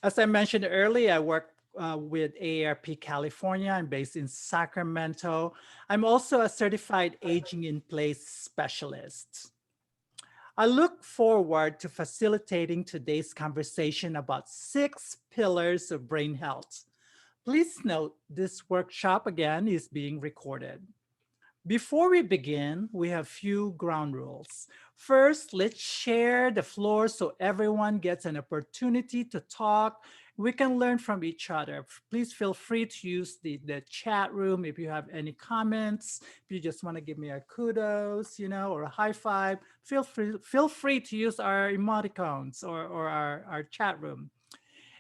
As I mentioned earlier, I work with AARP California. I'm based in Sacramento. I'm also a certified aging in place specialist. I look forward to facilitating today's conversation about 6 pillars of brain health. Please note this workshop again is being recorded. Before we begin, we have few ground rules. First, let's share the floor so everyone gets an opportunity to talk. We can learn from each other. Please feel free to use the chat room if you have any comments. If you just want to give me a kudos, or a high five, feel free to use our emoticons or our chat room.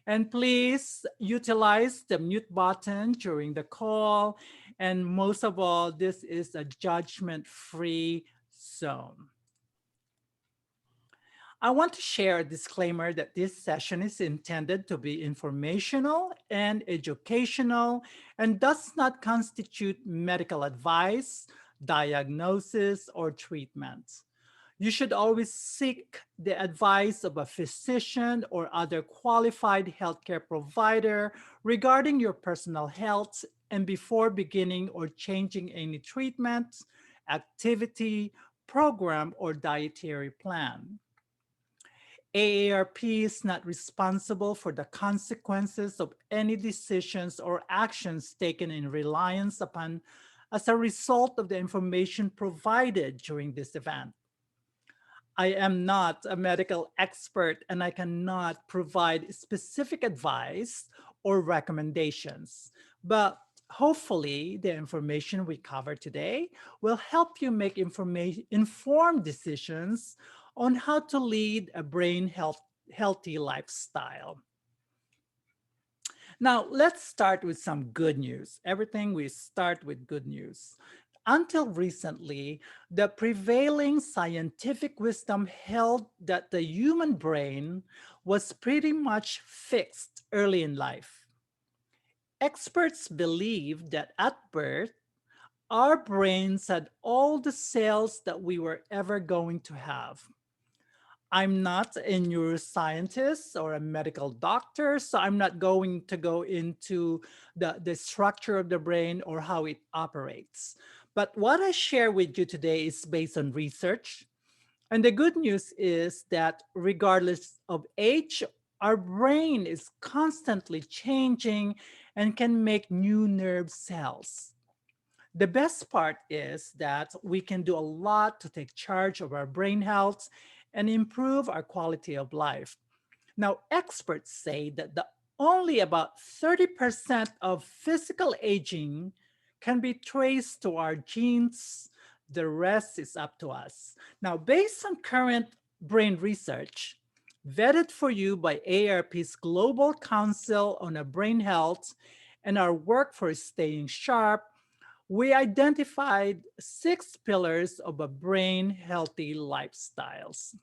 And please utilize the mute button during the call. And most of all, this is a judgment-free zone. I want to share a disclaimer that this session is intended to be informational and educational and does not constitute medical advice, diagnosis, or treatment. You should always seek the advice of a physician or other qualified healthcare provider regarding your personal health and before beginning or changing any treatment, activity, program, or dietary plan. AARP is not responsible for the consequences of any decisions or actions taken in reliance upon as a result of the information provided during this event. I am not a medical expert and I cannot provide specific advice or recommendations, but hopefully the information we cover today will help you make informed decisions on how to lead a healthy lifestyle. Now, let's start with some good news. Everything we start with good news. Until recently, the prevailing scientific wisdom held that the human brain was pretty much fixed early in life. Experts believed that at birth, our brains had all the cells that we were ever going to have. I'm not a neuroscientist or a medical doctor, so I'm not going to go into the structure of the brain or how it operates. But what I share with you today is based on research. And the good news is that regardless of age, our brain is constantly changing and can make new nerve cells. The best part is that we can do a lot to take charge of our brain health and improve our quality of life. Now, experts say that only about 30% of physical aging can be traced to our genes. The rest is up to us. Now, based on current brain research, vetted for you by AARP's Global Council on Brain Health and our work for staying sharp, we identified 6 pillars of a brain healthy lifestyles.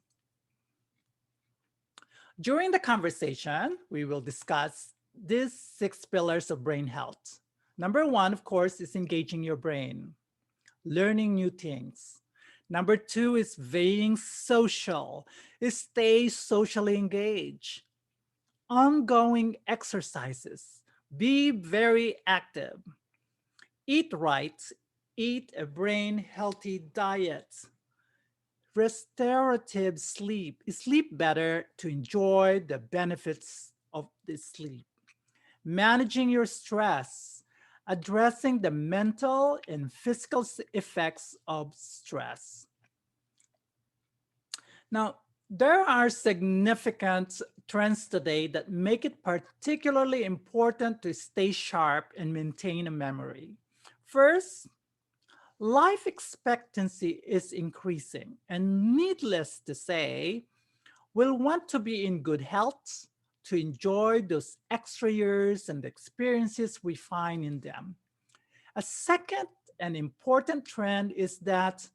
During the conversation, we will discuss these 6 pillars of brain health. Number 1, of course, is engaging your brain, learning new things. Number 2 is being social, is stay socially engaged. Ongoing exercises, be very active. Eat right, eat a brain healthy diet. Restorative sleep, sleep better to enjoy the benefits of the sleep. Managing your stress, addressing the mental and physical effects of stress. Now, there are significant trends today that make it particularly important to stay sharp and maintain a memory. First, life expectancy is increasing, and needless to say, we'll want to be in good health to enjoy those extra years and experiences we find in them. A second and important trend is that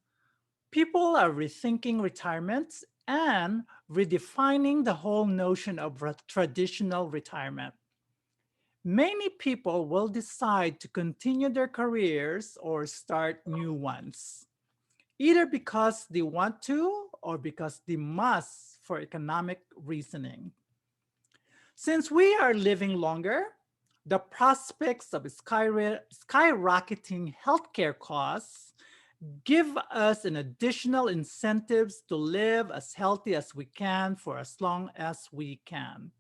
people are rethinking retirement and redefining the whole notion of traditional retirement. Many people will decide to continue their careers or start new ones, either because they want to or because they must for economic reasoning. Since we are living longer, the prospects of skyrocketing healthcare costs give us an additional incentives to live as healthy as we can for as long as we can.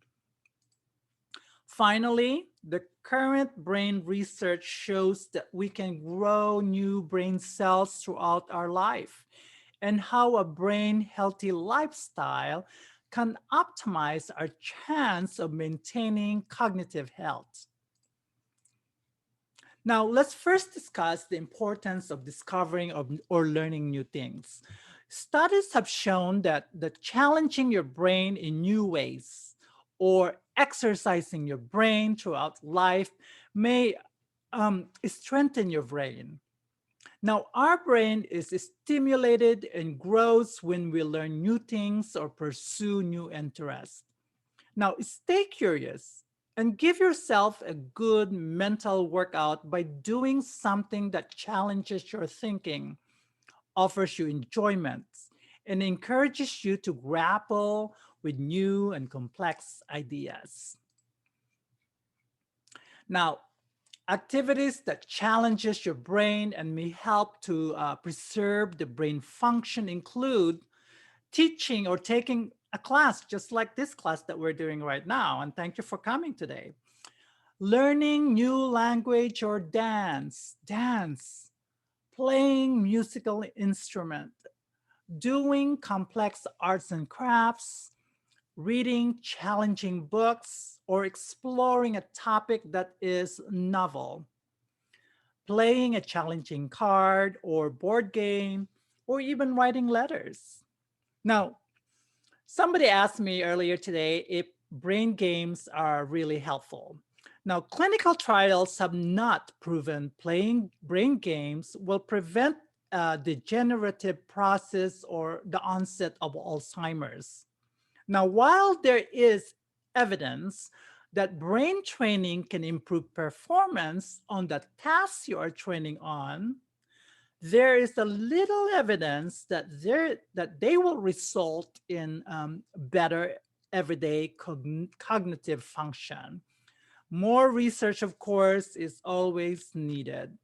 Finally, the current brain research shows that we can grow new brain cells throughout our life and how a brain healthy lifestyle can optimize our chance of maintaining cognitive health. Now, let's first discuss the importance of discovering or learning new things. Studies have shown that challenging your brain in new ways or exercising your brain throughout life may strengthen your brain. Now, our brain is stimulated and grows when we learn new things or pursue new interests. Now, stay curious and give yourself a good mental workout by doing something that challenges your thinking, offers you enjoyment, and encourages you to grapple with new and complex ideas. Now, activities that challenges your brain and may help to preserve the brain function include teaching or taking a class just like this class that we're doing right now. And thank you for coming today. Learning new language or dance, playing musical instrument, doing complex arts and crafts, reading challenging books, or exploring a topic that is novel, playing a challenging card or board game, or even writing letters. Now, somebody asked me earlier today if brain games are really helpful. Now, clinical trials have not proven playing brain games will prevent degenerative process or the onset of Alzheimer's. Now, while there is evidence that brain training can improve performance on the tasks you are training on, there is a little evidence that they will result in better everyday cognitive function. More research, of course, is always needed.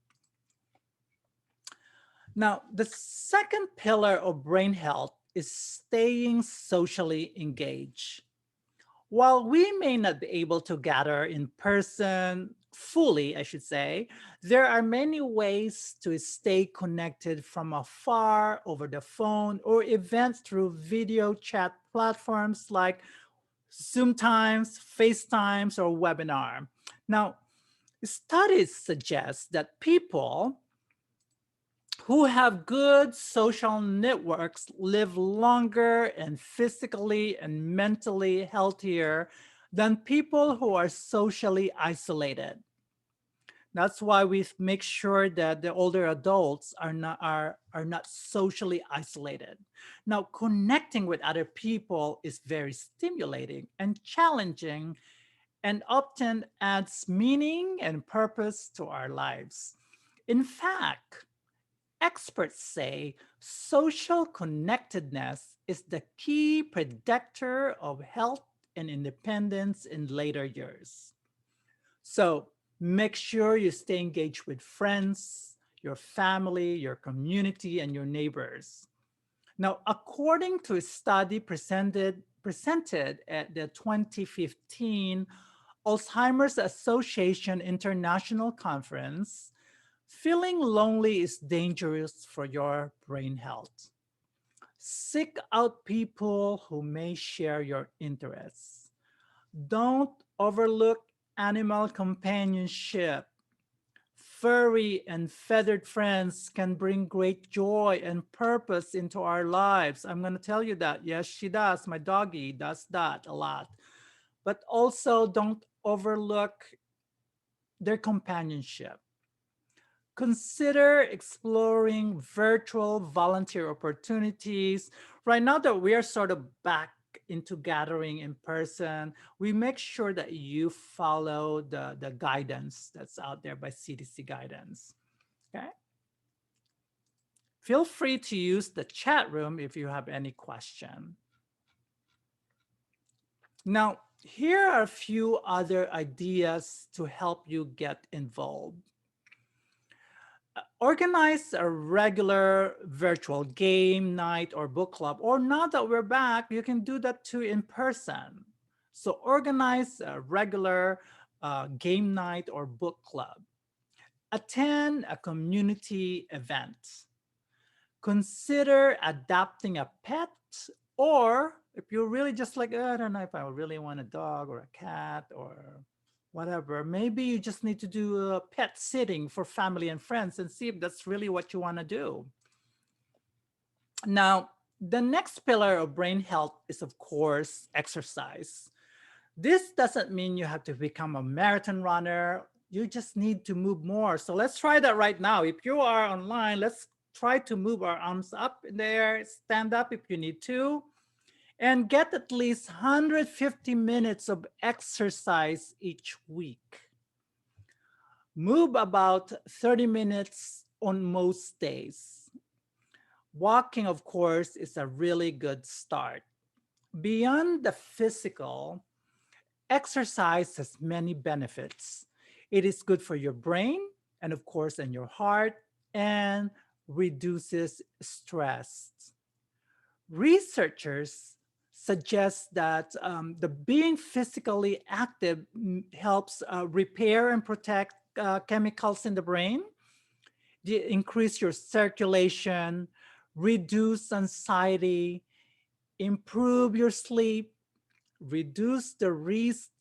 Now, the second pillar of brain health is staying socially engaged. While we may not be able to gather in person fully, I should say, there are many ways to stay connected from afar over the phone or events through video chat platforms like Zoom Times, FaceTimes, or webinar. Now, studies suggest that people who have good social networks live longer and physically and mentally healthier than people who are socially isolated. That's why we make sure that the older adults are not socially isolated. Now, connecting with other people is very stimulating and challenging and often adds meaning and purpose to our lives. In fact, experts say social connectedness is the key predictor of health and independence in later years. So make sure you stay engaged with friends, your family, your community, and your neighbors. Now, according to a study presented at the 2015 Alzheimer's Association International Conference, feeling lonely is dangerous for your brain health. Seek out people who may share your interests. Don't overlook animal companionship. Furry and feathered friends can bring great joy and purpose into our lives. I'm going to tell you that. Yes, she does. My doggy does that a lot. But also, don't overlook their companionship. Consider exploring virtual volunteer opportunities. Right now that we are sort of back into gathering in person, we make sure that you follow the guidance that's out there by CDC guidance. Okay. Feel free to use the chat room if you have any question. Now, Here are a few other ideas to help you get involved. Organize a regular virtual game night or book club, or now that we're back, you can do that too in person. So organize a regular game night or book club. Attend a community event. Consider adopting a pet, or if you're really just like, "Oh, I don't know if I really want a dog or a cat or whatever, maybe you just need to do a pet sitting for family and friends and see if that's really what you want to do. Now, the next pillar of brain health is, of course, exercise. This doesn't mean you have to become a marathon runner. You just need to move more. So let's try that right now. If you are online, let's try to move our arms up in the air, stand up if you need to, and get at least 150 minutes of exercise each week. Move about 30 minutes on most days. Walking, of course, is a really good start. Beyond the physical, exercise has many benefits. It is good for your brain and, of course, in your heart, and reduces stress. Researchers suggest that the being physically active helps repair and protect chemicals in the brain, increase your circulation, reduce anxiety, improve your sleep, reduce the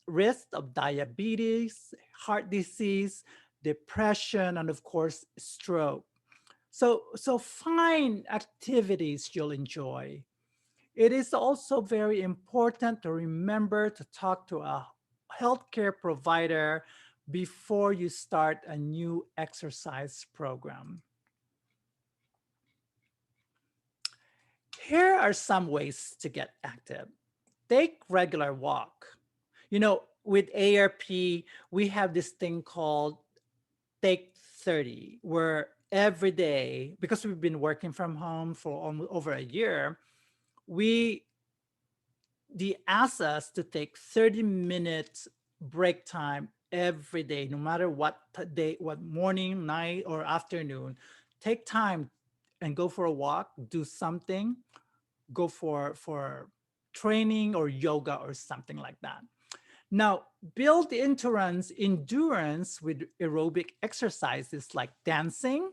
risk of diabetes, heart disease, depression, and of course, stroke. So find activities you'll enjoy. It is also very important to remember to talk to a healthcare provider before you start a new exercise program. Here are some ways to get active. Take regular walk. You know, with AARP, we have this thing called Take 30, where every day, because we've been working from home for almost over a year, we they ask us to take 30 minutes break time every day, no matter what day, what morning, night, or afternoon. Take time and go for a walk, do something, go for training or yoga or something like that. Now, build endurance with aerobic exercises like dancing,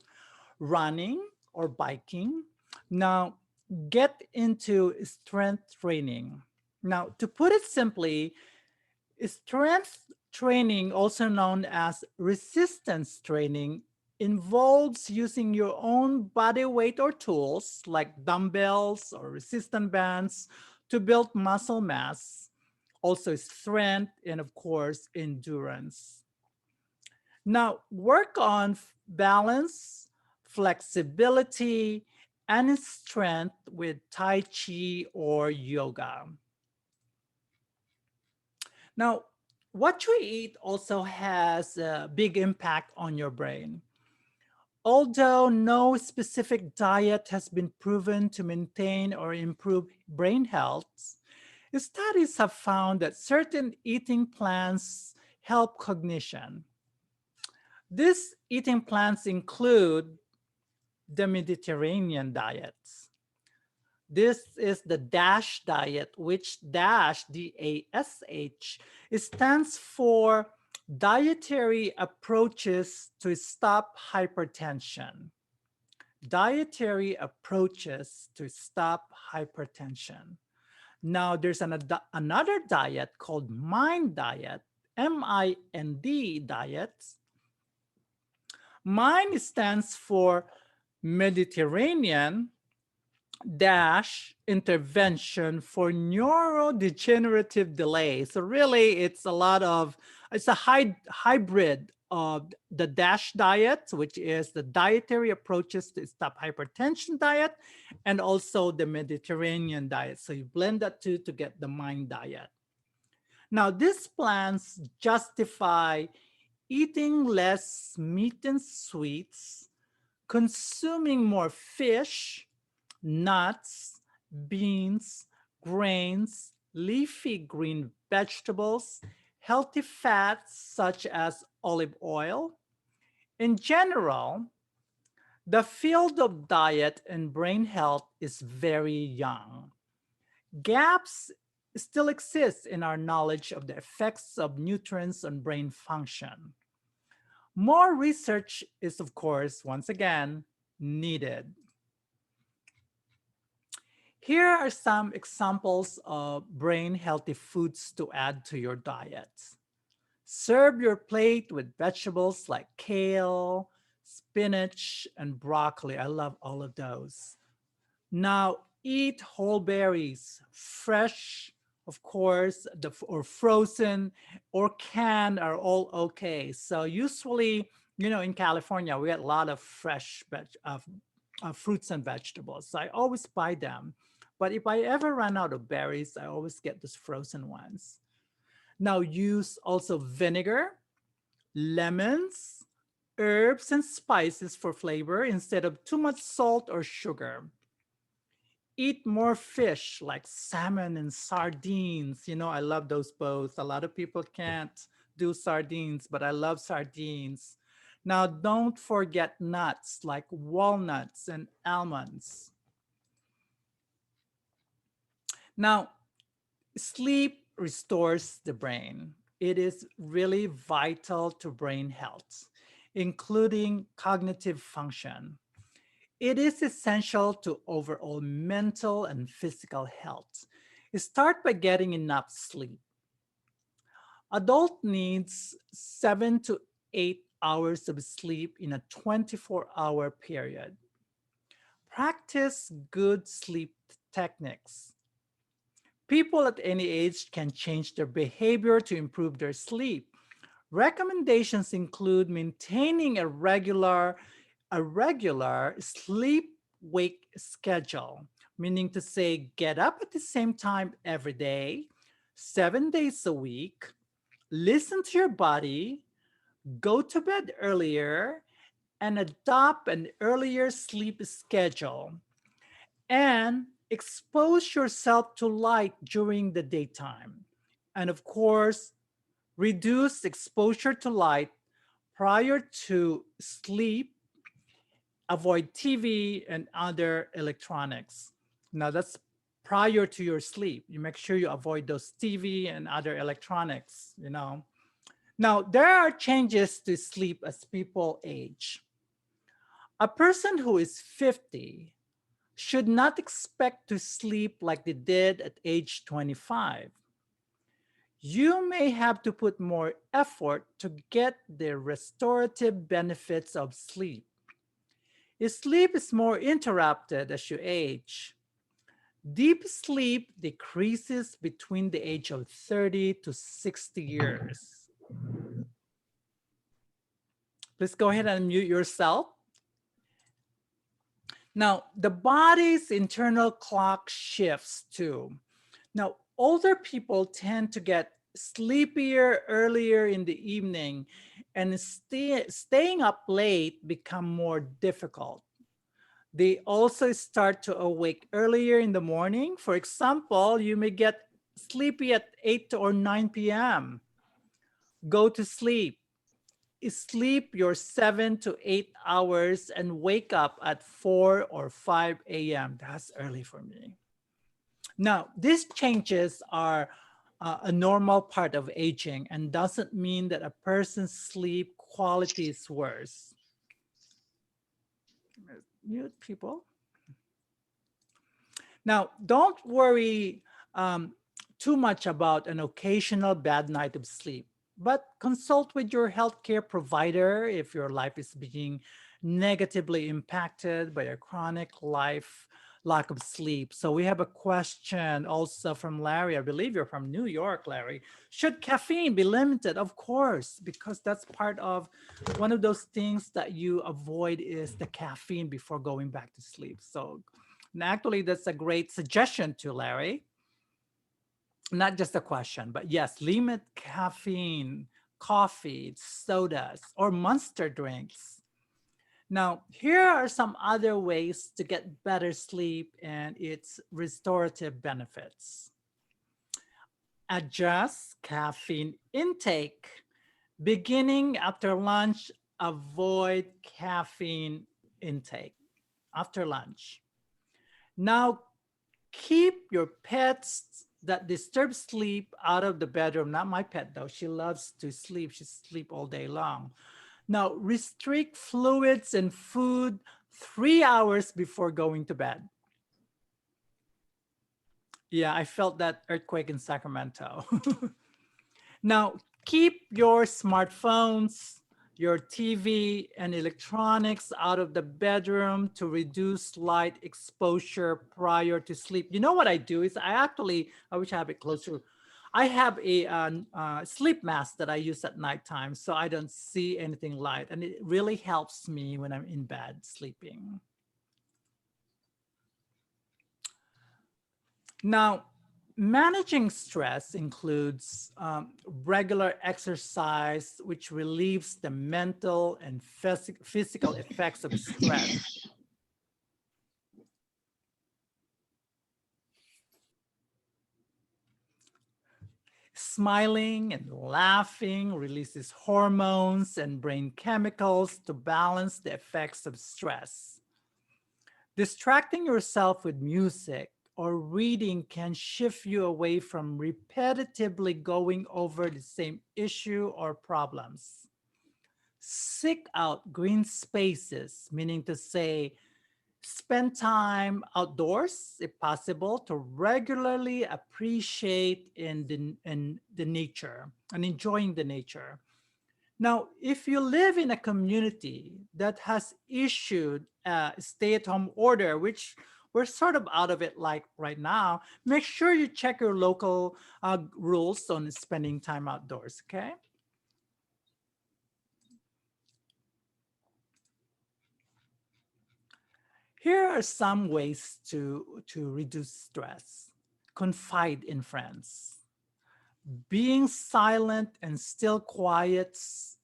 running, or biking. Now, get into strength training. Now, to put it simply, strength training, also known as resistance training, involves using your own body weight or tools like dumbbells or resistance bands to build muscle mass, also strength, and of course, endurance. Now, work on balance, flexibility, and strength with Tai Chi or yoga. Now, what you eat also has a big impact on your brain. Although no specific diet has been proven to maintain or improve brain health, studies have found that certain eating plans help cognition. These eating plans include the Mediterranean diets. This is the DASH diet, which DASH, DASH, it stands for Dietary Approaches to Stop Hypertension. Dietary Approaches to Stop Hypertension. Now, there's another diet called MIND diet, MIND diet. MIND stands for Mediterranean dash intervention for neurodegenerative delay. So really, it's a hybrid of the DASH diet, which is the dietary approaches to stop hypertension diet, and also the Mediterranean diet. So you blend that two to get the MIND diet. Now, these plans justify eating less meat and sweets, consuming more fish, nuts, beans, grains, leafy green vegetables, healthy fats such as olive oil. In general, the field of diet and brain health is very young. Gaps still exist in our knowledge of the effects of nutrients on brain function. More research is, of course, once again, needed. Here are some examples of brain healthy foods to add to your diet. Serve your plate with vegetables like kale, spinach, and broccoli. I love all of those. Now, eat whole berries, fresh, of course, or frozen or canned are all okay. So usually, in California, we get a lot of fresh fruits and vegetables. So I always buy them. But if I ever run out of berries, I always get those frozen ones. Now use also vinegar, lemons, herbs, and spices for flavor instead of too much salt or sugar. Eat more fish like salmon and sardines. I love those both. A lot of people can't do sardines, but I love sardines. Now, don't forget nuts like walnuts and almonds. Now, sleep restores the brain. It is really vital to brain health, including cognitive function. It is essential to overall mental and physical health. Start by getting enough sleep. Adult needs 7 to 8 hours of sleep in a 24-hour period. Practice good sleep techniques. People at any age can change their behavior to improve their sleep. Recommendations include maintaining a regular sleep wake schedule, meaning to say get up at the same time every day, 7 days a week, listen to your body, go to bed earlier, and adopt an earlier sleep schedule, and expose yourself to light during the daytime. And of course, reduce exposure to light prior to sleep. Avoid TV and other electronics. Now, that's prior to your sleep. You make sure you avoid those TV and other electronics. Now, there are changes to sleep as people age. A person who is 50 should not expect to sleep like they did at age 25. You may have to put more effort to get the restorative benefits of sleep. Sleep is more interrupted as you age. Deep sleep decreases between the age of 30 to 60 years. Please go ahead and mute yourself. Now, the body's internal clock shifts too. Now, older people tend to get sleepier earlier in the evening, and staying up late become more difficult. They also start to awake earlier in the morning. For example, you may get sleepy at 8 or 9 p.m. Go to sleep. Sleep your 7 to 8 hours and wake up at 4 or 5 a.m. That's early for me. Now, these changes are a normal part of aging and doesn't mean that a person's sleep quality is worse. Mute people. Now, don't worry too much about an occasional bad night of sleep, but consult with your healthcare provider if your life is being negatively impacted by a chronic lack of sleep. So we have a question also from Larry. I believe you're from New York, Larry. Should caffeine be limited? Of course, because that's part of one of those things that you avoid is the caffeine before going back to sleep. So and actually, that's a great suggestion to Larry. Not just a question, but yes, limit caffeine, coffee, sodas, or monster drinks. Now, here are some other ways to get better sleep and its restorative benefits. Adjust caffeine intake. Beginning after lunch, avoid caffeine intake after lunch. Now, keep your pets that disturb sleep out of the bedroom. Not my pet, though. She loves to sleep. She sleep all day long. Now, restrict fluids and food 3 hours before going to bed. Yeah, I felt that earthquake in Sacramento. Now, keep your smartphones, your TV, and electronics out of the bedroom to reduce light exposure prior to sleep. You know what I do is I wish I have it closer. I have a sleep mask that I use at nighttime so I don't see anything light. And it really helps me when I'm in bed sleeping. Now, managing stress includes regular exercise, which relieves the mental and physical effects of stress. Smiling and laughing releases hormones and brain chemicals to balance the effects of stress. Distracting yourself with music or reading can shift you away from repetitively going over the same issue or problems. Seek out green spaces, meaning to say, spend time outdoors if possible to regularly appreciate in the nature and enjoying the nature. Now, if you live in a community that has issued a stay-at-home order, which we're sort of out of it like right now, make sure you check your local rules on spending time outdoors, okay? Here are some ways to reduce stress. Confide in friends. Being silent and still quiets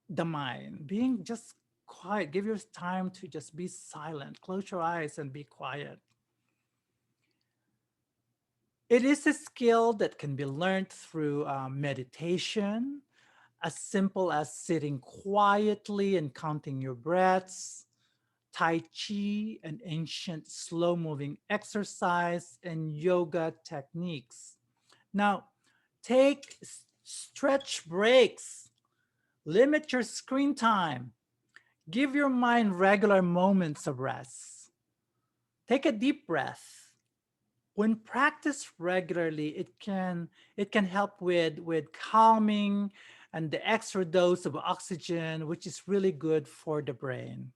the mind. Being just quiet. Give your time to just be silent. Close your eyes and be quiet. It is a skill that can be learned through meditation, as simple as sitting quietly and counting your breaths, Tai Chi, an ancient slow moving exercise, and yoga techniques. Now, take stretch breaks, limit your screen time, give your mind regular moments of rest. Take a deep breath. When practiced regularly, it can help with calming and the extra dose of oxygen, which is really good for the brain.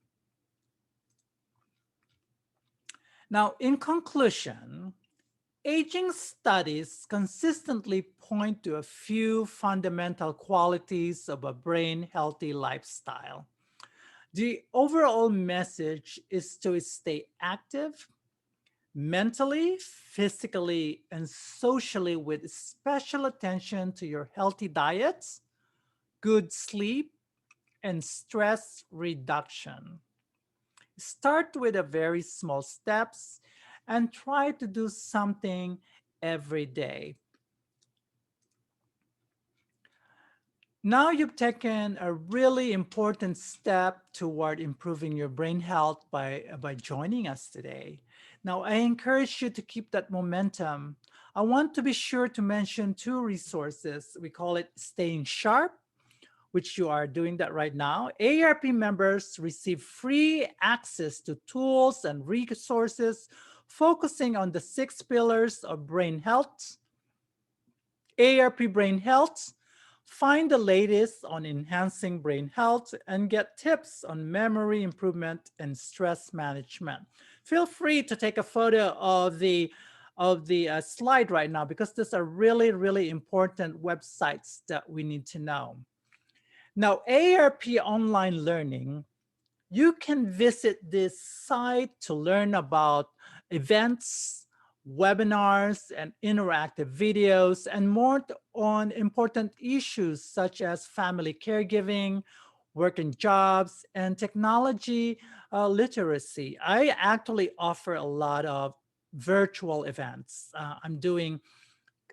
Now, in conclusion, aging studies consistently point to a few fundamental qualities of a brain healthy lifestyle. The overall message is to stay active mentally, physically, and socially with special attention to your healthy diets, good sleep, and stress reduction. Start with a very small steps and try to do something every day. Now you've taken a really important step toward improving your brain health by joining us today. Now, I encourage you to keep that momentum. I want to be sure to mention two resources. We call it Staying Sharp, which you are doing that right now. AARP members receive free access to tools and resources focusing on the 6 pillars of brain health. AARP Brain Health. Find the latest on enhancing brain health and get tips on memory improvement and stress management. Feel free to take a photo of the slide right now because these are really, really important websites that we need to know. Now, AARP Online Learning, you can visit this site to learn about events, webinars, and interactive videos, and more on important issues such as family caregiving, work and jobs, and technology literacy. I actually offer a lot of virtual events. I'm doing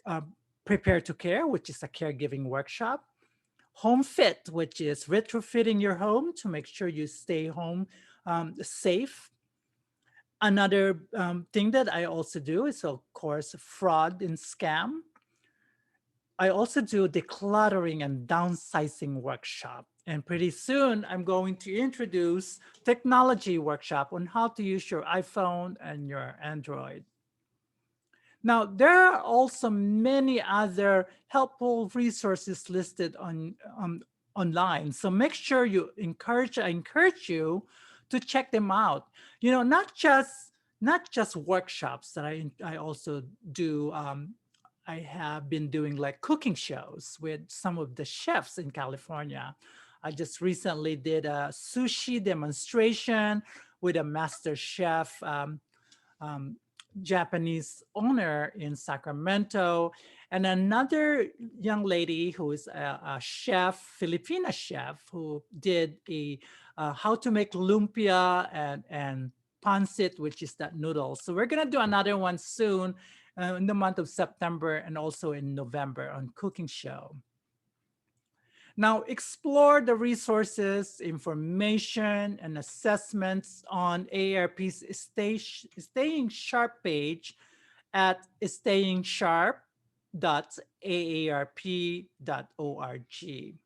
uh, Prepare to Care, which is a caregiving workshop. Home Fit, which is retrofitting your home to make sure you stay home safe. Another thing that I also do is, of course, fraud and scam. I also do decluttering and downsizing workshop. And pretty soon, I'm going to introduce technology workshop on how to use your iPhone and your Android. Now, there are also many other helpful resources listed online. So make sure I encourage you to check them out. You know, not just workshops that I also do. I have been doing like cooking shows with some of the chefs in California. I just recently did a sushi demonstration with a master chef. Um, Japanese owner in Sacramento, and another young lady who is a chef, Filipina chef, who did a how to make lumpia and pancit, which is that noodle. So we're gonna do another one soon in the month of September and also in November on cooking show. Now, explore the resources, information, and assessments on AARP's Staying Sharp page at stayingsharp.aarp.org.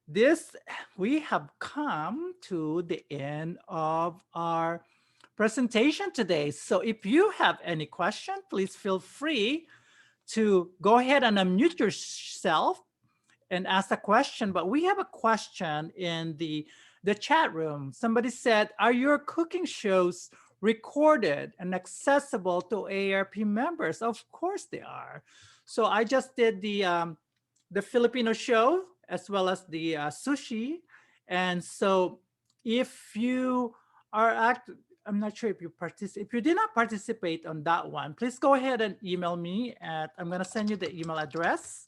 This, we have come to the end of our presentation today. So if you have any question, please feel free to go ahead and unmute yourself and ask a question. But we have a question in the chat room. Somebody said, are your cooking shows recorded and accessible to AARP members? Of course they are. So I just did the Filipino show as well as the sushi. And so if you are I'm not sure if you participate. If you did not participate on that one, please go ahead and email me I'm going to send you the email address.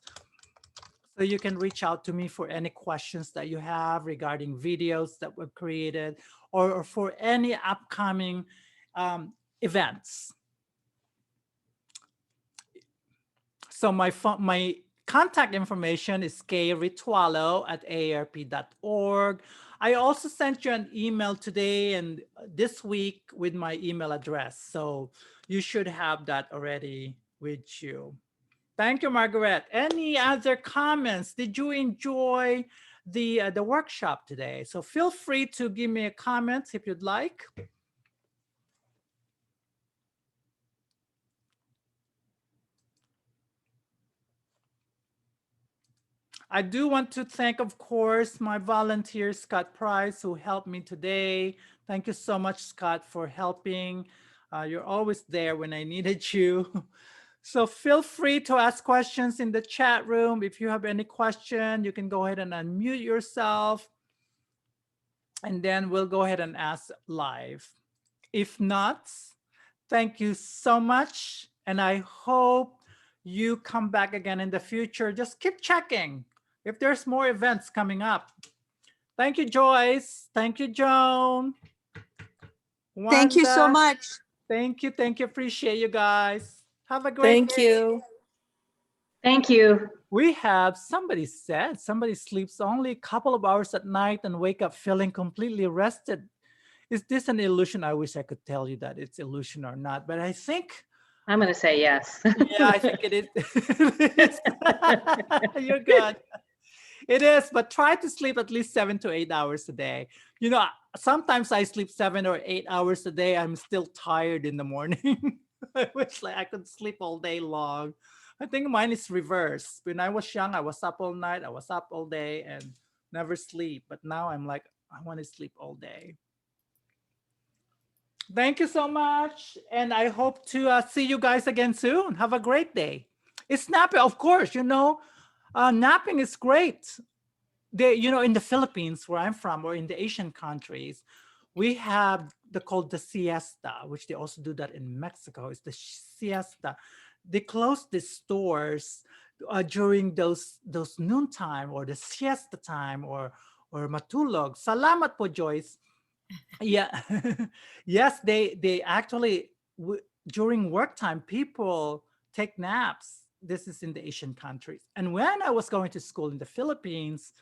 So you can reach out to me for any questions that you have regarding videos that were created or for any upcoming events. So my contact information is ritualo@aarp.org. I also sent you an email today and this week with my email address. So you should have that already with you. Thank you, Margaret. Any other comments? Did you enjoy the workshop today? So feel free to give me a comment if you'd like. I do want to thank, of course, my volunteer, Scott Price, who helped me today. Thank you so much, Scott, for helping. You're always there when I needed you. So feel free to ask questions in the chat room. If you have any question, you can go ahead and unmute yourself. And then we'll go ahead and ask live. If not, thank you so much. And I hope you come back again in the future. Just keep checking if there's more events coming up. Thank you, Joyce. Thank you, Joan. Wanda. Thank you so much. Thank you. Thank you. Appreciate you guys. Have a great day. Thank you. Thank you. We have somebody said somebody sleeps only a couple of hours at night and wake up feeling completely rested. Is this an illusion? I wish I could tell you that it's illusion or not, but I think I'm going to say yes. Yeah, I think it is. You're good. It is, but try to sleep at least 7 to 8 hours a day. You know, sometimes I sleep 7 or 8 hours a day. I'm still tired in the morning. I wish like I could sleep all day long. I think mine is reverse. When I was young, I was up all night. I was up all day and never sleep. But now I'm like, I want to sleep all day. Thank you so much. And I hope to see you guys again soon. Have a great day. It's napping, of course, you know, napping is great. You know, in the Philippines, where I'm from, or in the Asian countries, we have called the siesta, which they also do that in Mexico. It's the siesta. They close the stores during those noontime or the siesta time or matulog. Salamat po, Joyce. Yeah. Yes, they actually during work time, people take naps. This is in the Asian countries. And when I was going to school in the Philippines,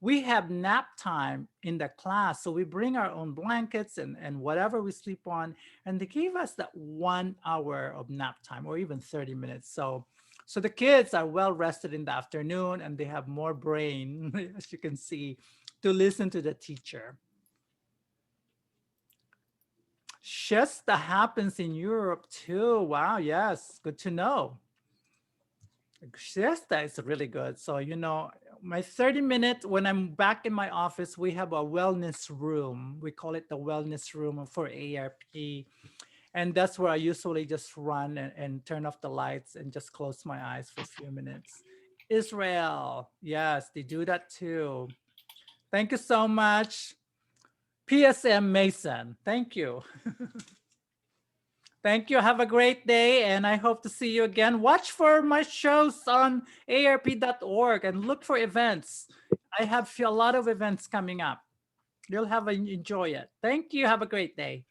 we have nap time in the class. So we bring our own blankets and whatever we sleep on. And they gave us that 1 hour of nap time or even 30 minutes. So the kids are well rested in the afternoon and they have more brain, as you can see, to listen to the teacher. Siesta happens in Europe too. Wow, yes, good to know. Siesta is really good. So, my 30-minute, when I'm back in my office, we have a wellness room. We call it the wellness room for AARP. And that's where I usually just run and turn off the lights and just close my eyes for a few minutes. Israel, yes, they do that too. Thank you so much. PSM Mason, thank you. Thank you. Have a great day. And I hope to see you again. Watch for my shows on AARP.org and look for events. I have a lot of events coming up. You'll enjoy it. Thank you. Have a great day.